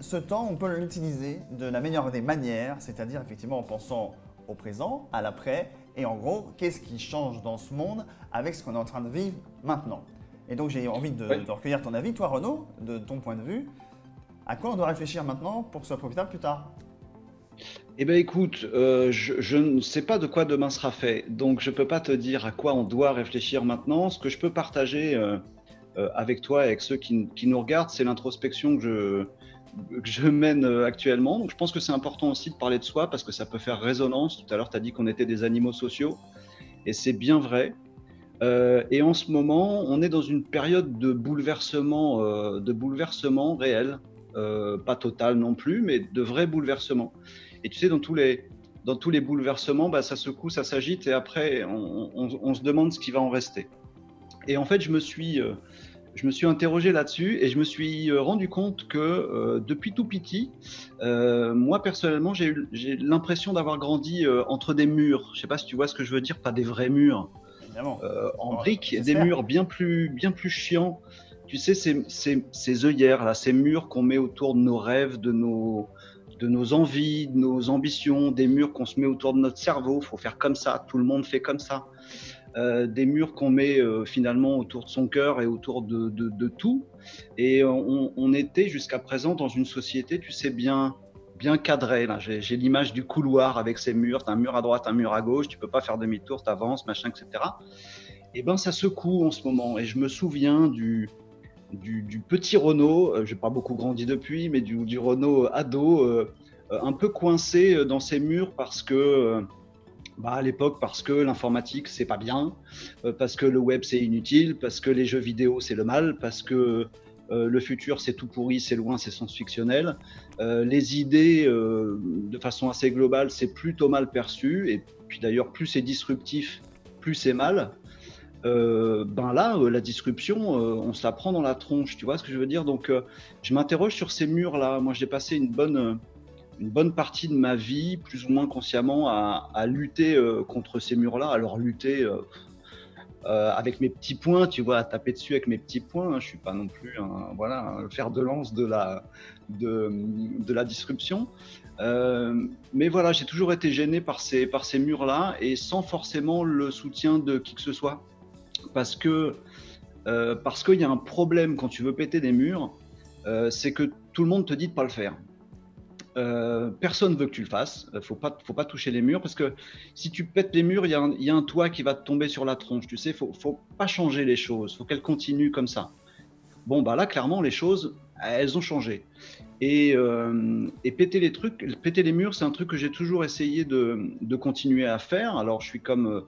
ce temps, on peut l'utiliser de la meilleure des manières, c'est-à-dire effectivement en pensant au présent, à l'après, et en gros, qu'est-ce qui change dans ce monde avec ce qu'on est en train de vivre maintenant. Et donc j'ai envie Ouais. de recueillir ton avis, toi Renaud, de ton point de vue, à quoi on doit réfléchir maintenant pour que ce soit profitable plus tard. Eh bien, écoute, je ne sais pas de quoi demain sera fait, donc je ne peux pas te dire à quoi on doit réfléchir maintenant. Ce que je peux partager avec toi et avec ceux qui nous regardent, c'est l'introspection que je mène actuellement. Donc, je pense que c'est important aussi de parler de soi parce que ça peut faire résonance. Tout à l'heure, tu as dit qu'on était des animaux sociaux, et c'est bien vrai. Et en ce moment, on est dans une période de bouleversement réel, pas total non plus, mais de vrais bouleversements. Et tu sais, dans tous les bouleversements, bah, ça secoue, ça s'agite, et après, on se demande ce qui va en rester. Et en fait, je me suis interrogé là-dessus et je me suis rendu compte que depuis tout petit, moi personnellement, j'ai l'impression d'avoir grandi entre des murs. Je ne sais pas si tu vois ce que je veux dire, pas des vrais murs Évidemment. en Bon, briques, des j'espère. murs bien plus chiants. Tu sais, ces œillères là, ces murs qu'on met autour de nos rêves, de nos envies, de nos ambitions, des murs qu'on se met autour de notre cerveau. Il faut faire comme ça, tout le monde fait comme ça. Des murs qu'on met finalement autour de son cœur et autour de tout. Et on était jusqu'à présent dans une société, tu sais, bien cadrée. Là, j'ai l'image du couloir avec ces murs. Tu as un mur à droite, un mur à gauche. Tu peux pas faire demi-tour, tu avances, machin, etc. Et ben, ça secoue en ce moment. Et je me souviens du petit Renaud. J'ai pas beaucoup grandi depuis, mais du Renaud ado, un peu coincé dans ces murs parce que bah, à l'époque, parce que l'informatique, c'est pas bien, parce que le web, c'est inutile, parce que les jeux vidéo, c'est le mal, parce que le futur, c'est tout pourri, c'est loin, c'est science-fictionnel. Les idées, de façon assez globale, c'est plutôt mal perçu. Et puis d'ailleurs, plus c'est disruptif, plus c'est mal. Ben là, la disruption, on se la prend dans la tronche, tu vois ce que je veux dire? Donc, je m'interroge sur ces murs-là. Moi, j'ai passé une bonne partie de ma vie, plus ou moins consciemment, à lutter contre ces murs-là. Alors lutter avec mes petits poings, tu vois, à taper dessus avec mes petits poings. Je suis pas non plus un fer de lance de la disruption. Mais voilà, j'ai toujours été gêné par ces murs-là et sans forcément le soutien de qui que ce soit. Parce qu'il y a un problème quand tu veux péter des murs, c'est que tout le monde te dit de ne pas le faire. Personne veut que tu le fasses. Faut pas toucher les murs parce que si tu pètes les murs, il y a un toit qui va te tomber sur la tronche. Tu sais, faut pas changer les choses. Faut qu'elles continuent comme ça. Bon, bah là, clairement, les choses, elles ont changé. Et péter les murs, c'est un truc que j'ai toujours essayé de continuer à faire. Alors, je suis comme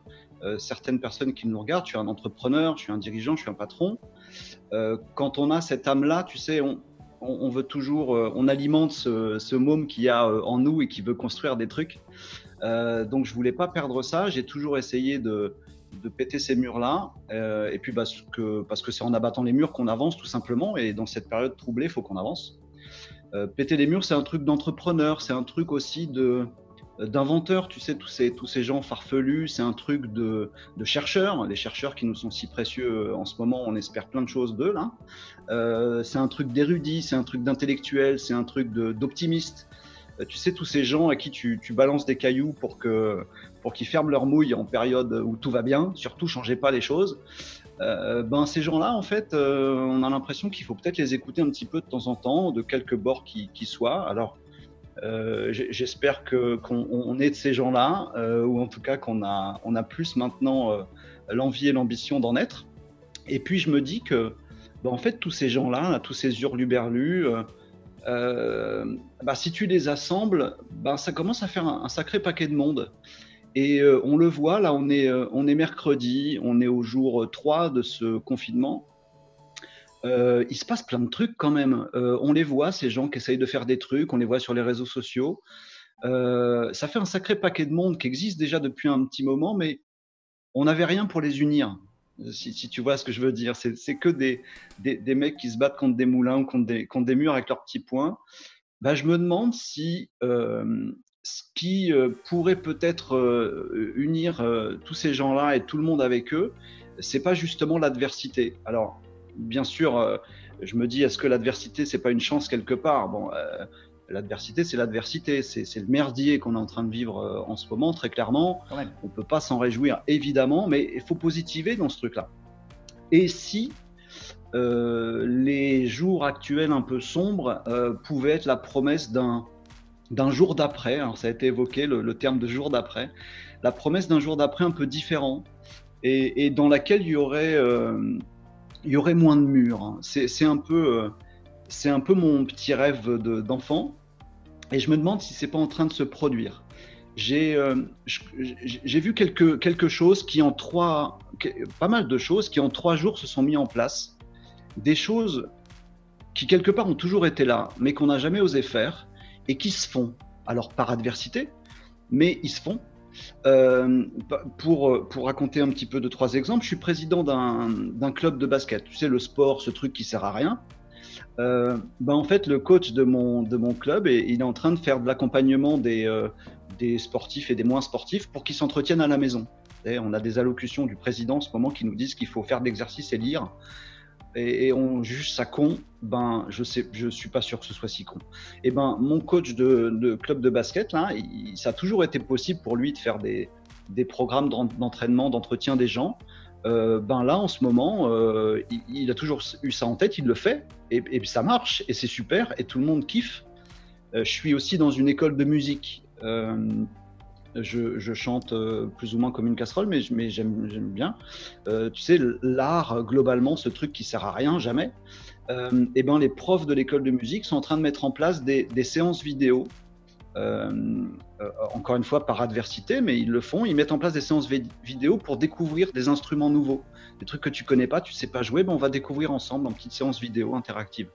certaines personnes qui nous regardent. Je suis un entrepreneur, je suis un dirigeant, je suis un patron. Quand on a cette âme-là, tu sais, on veut toujours, on alimente ce môme qu'il y a en nous et qui veut construire des trucs. Donc je voulais pas perdre ça. J'ai toujours essayé de péter ces murs-là. Et puis parce que c'est en abattant les murs qu'on avance tout simplement. Et dans cette période troublée, il faut qu'on avance. Péter les murs, c'est un truc d'entrepreneur. C'est un truc aussi d'inventeurs, tu sais, tous ces gens farfelus, c'est un truc de chercheurs, les chercheurs qui nous sont si précieux en ce moment, on espère plein de choses d'eux là. C'est un truc d'érudit, c'est un truc d'intellectuel, c'est un truc d'optimiste. Tu sais, tous ces gens à qui tu balances des cailloux pour qu'ils ferment leur mouille en période où tout va bien, surtout changez pas les choses. Ben, ces gens-là, en fait, on a l'impression qu'il faut peut-être les écouter un petit peu de temps en temps, de quelque bord qui soient. Alors, j'espère qu'on est de ces gens-là, ou en tout cas qu'on a plus maintenant l'envie et l'ambition d'en être. Et puis je me dis que, bah, en fait, tous ces gens-là, là, tous ces hurluberlus, bah, si tu les assembles, bah, ça commence à faire un sacré paquet de monde. Et on le voit, là, on est mercredi, on est au jour 3 de ce confinement. Il se passe plein de trucs quand même. On les voit, ces gens qui essayent de faire des trucs, on les voit sur les réseaux sociaux. Ça fait un sacré paquet de monde qui existe déjà depuis un petit moment, mais on n'avait rien pour les unir. Si tu vois ce que je veux dire, c'est que des mecs qui se battent contre des moulins ou contre des murs avec leurs petits poings. Bah, je me demande si ce qui pourrait peut-être unir tous ces gens-là et tout le monde avec eux, c'est pas justement l'adversité. Alors, bien sûr, Je me dis, est-ce que l'adversité, c'est pas une chance quelque part? Bon, l'adversité, c'est l'adversité, c'est le merdier qu'on est en train de vivre en ce moment, très clairement. Quand même. On peut pas s'en réjouir, évidemment, mais il faut positiver dans ce truc-là. Et si les jours actuels un peu sombres pouvaient être la promesse d'un jour d'après, alors ça a été évoqué, le terme de jour d'après, la promesse d'un jour d'après un peu différent, et dans laquelle il y aurait moins de murs, hein. C'est un peu mon petit rêve d'enfant, et je me demande si c'est pas en train de se produire. J'ai vu quelque chose pas mal de choses qui en 3 jours se sont mis en place, des choses qui quelque part ont toujours été là, mais qu'on n'a jamais osé faire, et qui se font. Alors par adversité, mais ils se font. Pour raconter un petit peu 2, 3 exemples, je suis président d'un club de basket. Tu sais, le sport, ce truc qui sert à rien. En fait, le coach de mon club, il est en train de faire de l'accompagnement des sportifs et des moins sportifs pour qu'ils s'entretiennent à la maison. Et on a des allocutions du président en ce moment qui nous disent qu'il faut faire de l'exercice et lire. Et on juge ça con. Je suis pas sûr que ce soit si con. Et mon coach de club de basket, là, ça a toujours été possible pour lui de faire des programmes d'entraînement, d'entretien des gens. Là, en ce moment, il a toujours eu ça en tête, il le fait, et ça marche, et c'est super, et tout le monde kiffe. Je suis aussi dans une école de musique. Je chante plus ou moins comme une casserole, mais j'aime bien. Tu sais, l'art, globalement, ce truc qui sert à rien, jamais. Les profs de l'école de musique sont en train de mettre en place des séances vidéo. Encore une fois, par adversité, mais ils le font. Ils mettent en place des séances vidéo pour découvrir des instruments nouveaux. Des trucs que tu connais pas, tu sais pas jouer, on va découvrir ensemble en petites séances vidéo interactives.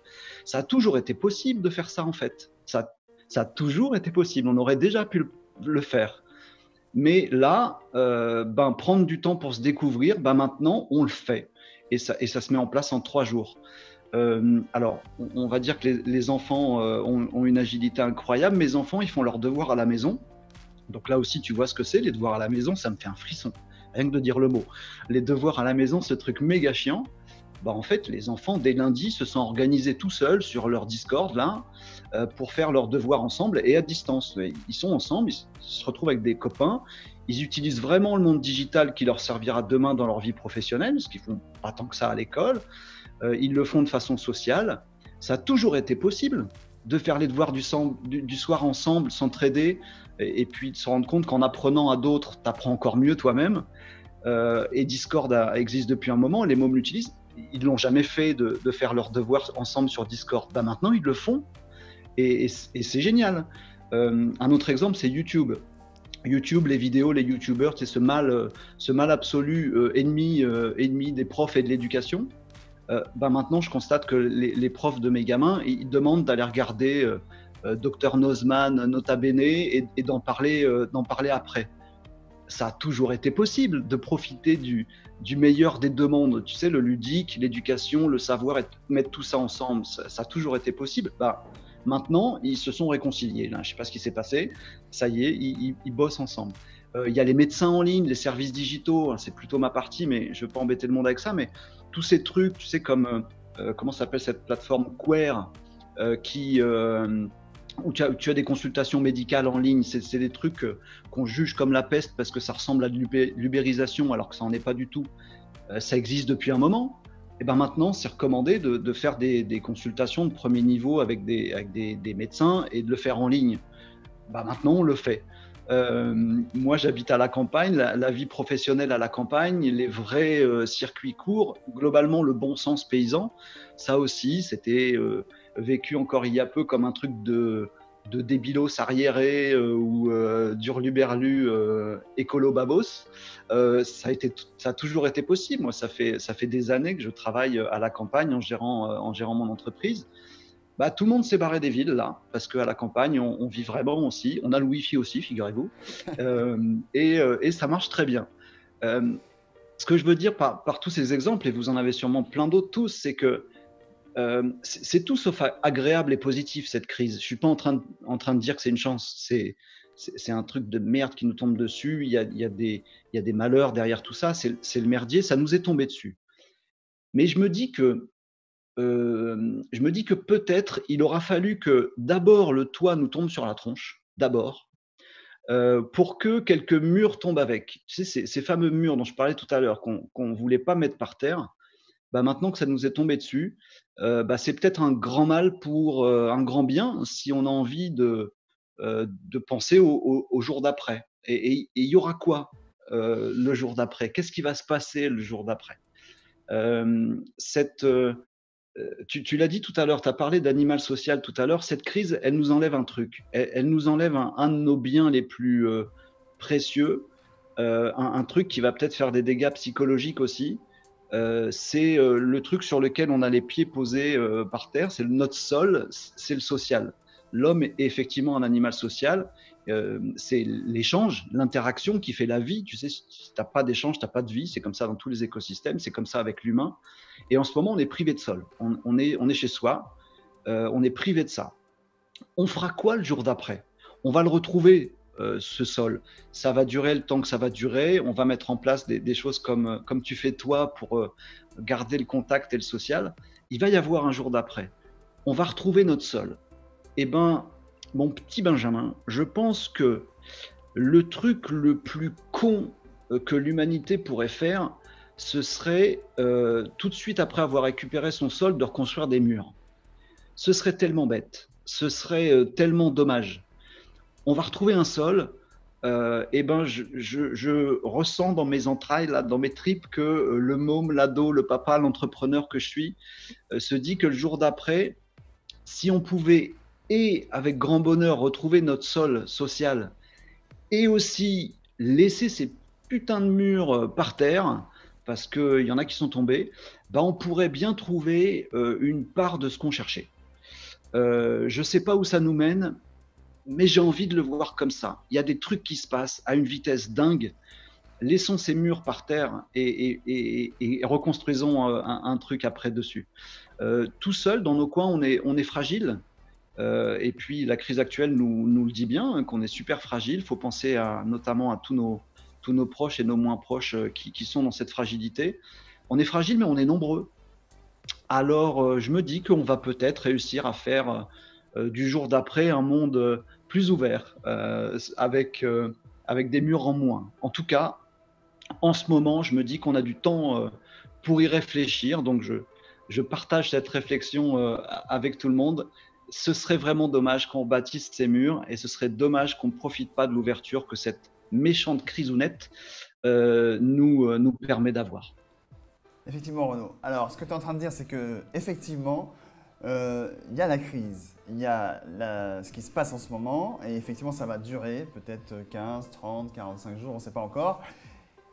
Ça a toujours été possible de faire ça, en fait. Ça a toujours été possible. On aurait déjà pu le faire. Mais là, prendre du temps pour se découvrir, maintenant, on le fait. Et ça se met en place en 3 jours. Alors, on va dire que les enfants ont une agilité incroyable. Mes enfants, ils font leurs devoirs à la maison. Donc là aussi, tu vois ce que c'est, les devoirs à la maison, ça me fait un frisson, rien que de dire le mot. Les devoirs à la maison, ce truc méga chiant. En fait, les enfants, dès lundi, se sont organisés tout seuls sur leur Discord, là, pour faire leurs devoirs ensemble et à distance. Ils sont ensemble, ils se retrouvent avec des copains, ils utilisent vraiment le monde digital qui leur servira demain dans leur vie professionnelle, ce qu'ils font pas tant que ça à l'école. Ils le font de façon sociale. Ça a toujours été possible de faire les devoirs du soir ensemble, s'entraider, et puis de se rendre compte qu'en apprenant à d'autres, tu apprends encore mieux toi-même. Et Discord existe depuis un moment, les mômes l'utilisent. Ils ne l'ont jamais fait de faire leurs devoirs ensemble sur Discord. Maintenant, ils le font, et c'est génial. Un autre exemple, c'est YouTube. YouTube, les vidéos, les YouTubers, c'est ce mal absolu, ennemi des profs et de l'éducation. Maintenant, je constate que les profs de mes gamins, ils demandent d'aller regarder Dr Nozman, Nota Bene, et d'en parler après. Ça a toujours été possible de profiter du meilleur des deux mondes. Tu sais, le ludique, l'éducation, le savoir, et mettre tout ça ensemble, ça a toujours été possible. Maintenant, ils se sont réconciliés. Là, je ne sais pas ce qui s'est passé. Ça y est, ils bossent ensemble. Il y a les médecins en ligne, les services digitaux. C'est plutôt ma partie, mais je ne veux pas embêter le monde avec ça. Mais tous ces trucs, tu sais, comme comment s'appelle cette plateforme Queer, où tu as des consultations médicales en ligne. C'est des trucs qu'on juge comme la peste parce que ça ressemble à de l'ubérisation, alors que ça n'en est pas du tout. Ça existe depuis un moment. Et maintenant, c'est recommandé de faire des consultations de premier niveau avec des médecins et de le faire en ligne. Maintenant, on le fait. Moi, j'habite à la campagne, la vie professionnelle à la campagne, les vrais circuits courts, globalement, le bon sens paysan, ça aussi, c'était vécu encore il y a peu comme un truc de débilos arriérés ou d'hurluberlu écolo-babos. Ça a toujours été possible. Moi, ça fait des années que je travaille à la campagne en gérant mon entreprise. Tout le monde s'est barré des villes là, parce qu'à la campagne, on vit vraiment aussi. On a le Wi-Fi aussi, figurez-vous. Et ça marche très bien. Ce que je veux dire par tous ces exemples, et vous en avez sûrement plein d'autres tous, c'est que c'est tout sauf agréable et positif, cette crise. Je ne suis pas en train de dire que c'est une chance. C'est un truc de merde qui nous tombe dessus. Il y a des malheurs derrière tout ça. C'est le merdier. Ça nous est tombé dessus. Mais je me dis que je me dis que peut-être il aura fallu que d'abord le toit nous tombe sur la tronche, d'abord, pour que quelques murs tombent avec. Tu sais, ces fameux murs dont je parlais tout à l'heure, qu'on voulait pas mettre par terre, bah, maintenant que ça nous est tombé dessus, bah, c'est peut-être un grand mal pour, un grand bien, si on a envie de penser au jour d'après. Et il y aura quoi, le jour d'après? Qu'est-ce qui va se passer le jour d'après? Cette, tu l'as dit tout à l'heure, tu as parlé d'animal social tout à l'heure. Cette crise, elle nous enlève un truc. Elle nous enlève un de nos biens les plus précieux, un truc qui va peut-être faire des dégâts psychologiques aussi. C'est le truc sur lequel on a les pieds posés par terre, c'est notre sol, c'est le social. L'homme est effectivement un animal social. C'est l'échange, l'interaction qui fait la vie. Tu sais, si tu n'as pas d'échange, tu n'as pas de vie. C'est comme ça dans tous les écosystèmes, c'est comme ça avec l'humain. Et en ce moment, on est privé de sol. On est chez soi, on est privé de ça. On fera quoi le jour d'après? On va le retrouver, ce sol. Ça va durer le temps que ça va durer. On va mettre en place des choses comme tu fais toi pour garder le contact et le social. Il va y avoir un jour d'après. On va retrouver notre sol. Eh ben, mon petit Benjamin, je pense que le truc le plus con que l'humanité pourrait faire, ce serait tout de suite après avoir récupéré son sol de reconstruire des murs. Ce serait tellement bête, ce serait tellement dommage. On va retrouver un sol, et ben je ressens dans mes entrailles, là, dans mes tripes, que le môme, l'ado, le papa, l'entrepreneur que je suis, se dit que le jour d'après, si on pouvait, et avec grand bonheur, retrouver notre sol social, et aussi laisser ces putains de murs par terre, parce qu'il y en a qui sont tombés, bah on pourrait bien trouver une part de ce qu'on cherchait. Je ne sais pas où ça nous mène, mais j'ai envie de le voir comme ça. Il y a des trucs qui se passent à une vitesse dingue. Laissons ces murs par terre et reconstruisons un truc après dessus. Tout seul, dans nos coins, on est fragile. Et puis la crise actuelle nous le dit bien, hein, qu'on est super fragile. Il faut penser notamment à tous nos proches et nos moins proches qui sont dans cette fragilité. On est fragile, mais on est nombreux. Alors je me dis qu'on va peut-être réussir à faire du jour d'après un monde plus ouvert, avec des murs en moins. En tout cas, en ce moment, je me dis qu'on a du temps pour y réfléchir. Donc je partage cette réflexion avec tout le monde. Ce serait vraiment dommage qu'on bâtisse ces murs, et ce serait dommage qu'on ne profite pas de l'ouverture que cette méchante crisounette nous permet d'avoir. Effectivement, Renaud. Alors, ce que tu es en train de dire, c'est que effectivement, il y a la crise, il y a ce qui se passe en ce moment, et effectivement, ça va durer peut-être 15, 30, 45 jours, on ne sait pas encore.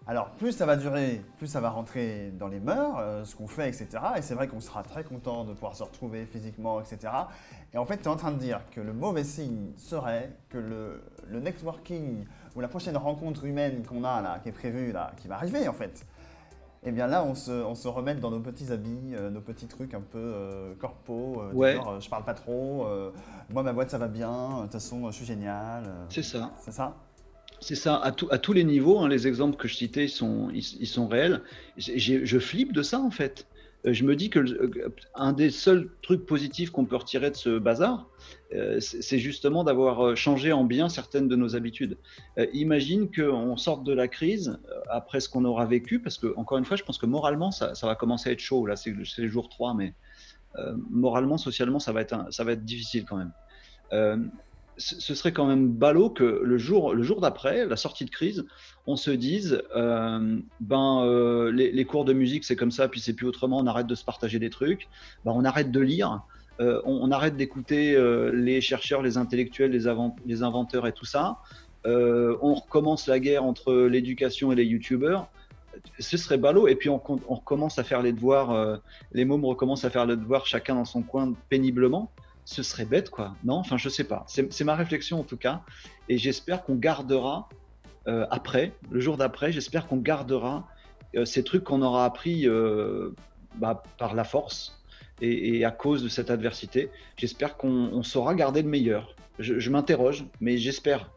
Alors, plus ça va durer, plus ça va rentrer dans les mœurs, ce qu'on fait, etc. Et c'est vrai qu'on sera très content de pouvoir se retrouver physiquement, etc. Et en fait, tu es en train de dire que le mauvais signe serait que le networking ou la prochaine rencontre humaine qu'on a là, qui est prévue là, qui va arriver en fait, eh bien là, on se remet dans nos petits habits, nos petits trucs un peu corpo, Ouais, genre je parle pas trop, moi ma boîte ça va bien, de toute façon je suis génial. c'est ça. C'est ça? C'est ça, à tous les niveaux, hein, les exemples que je citais, ils sont réels. Je flippe de ça, en fait. Je me dis que un des seuls trucs positifs qu'on peut retirer de ce bazar, c'est justement d'avoir changé en bien certaines de nos habitudes. Imagine qu'on sorte de la crise après ce qu'on aura vécu, parce que, encore une fois, je pense que moralement, ça va commencer à être chaud. Là, c'est le jour 3, mais moralement, socialement, ça va être difficile quand même. Euh, Ce serait quand même ballot que le jour d'après, la sortie de crise, on se dise les cours de musique c'est comme ça, puis c'est plus autrement, on arrête de se partager des trucs, on arrête de lire, on arrête d'écouter les chercheurs, les intellectuels, les inventeurs et tout ça, on recommence la guerre entre l'éducation et les youtubeurs. Ce serait ballot, et puis on recommence à faire les devoirs, les mômes recommencent à faire les devoirs chacun dans son coin péniblement. Ce serait bête, quoi. Non, enfin, je sais pas. C'est ma réflexion en tout cas, et j'espère qu'on gardera après, le jour d'après, j'espère qu'on gardera ces trucs qu'on aura appris par la force et à cause de cette adversité. J'espère qu'on saura garder le meilleur. Je m'interroge, mais j'espère.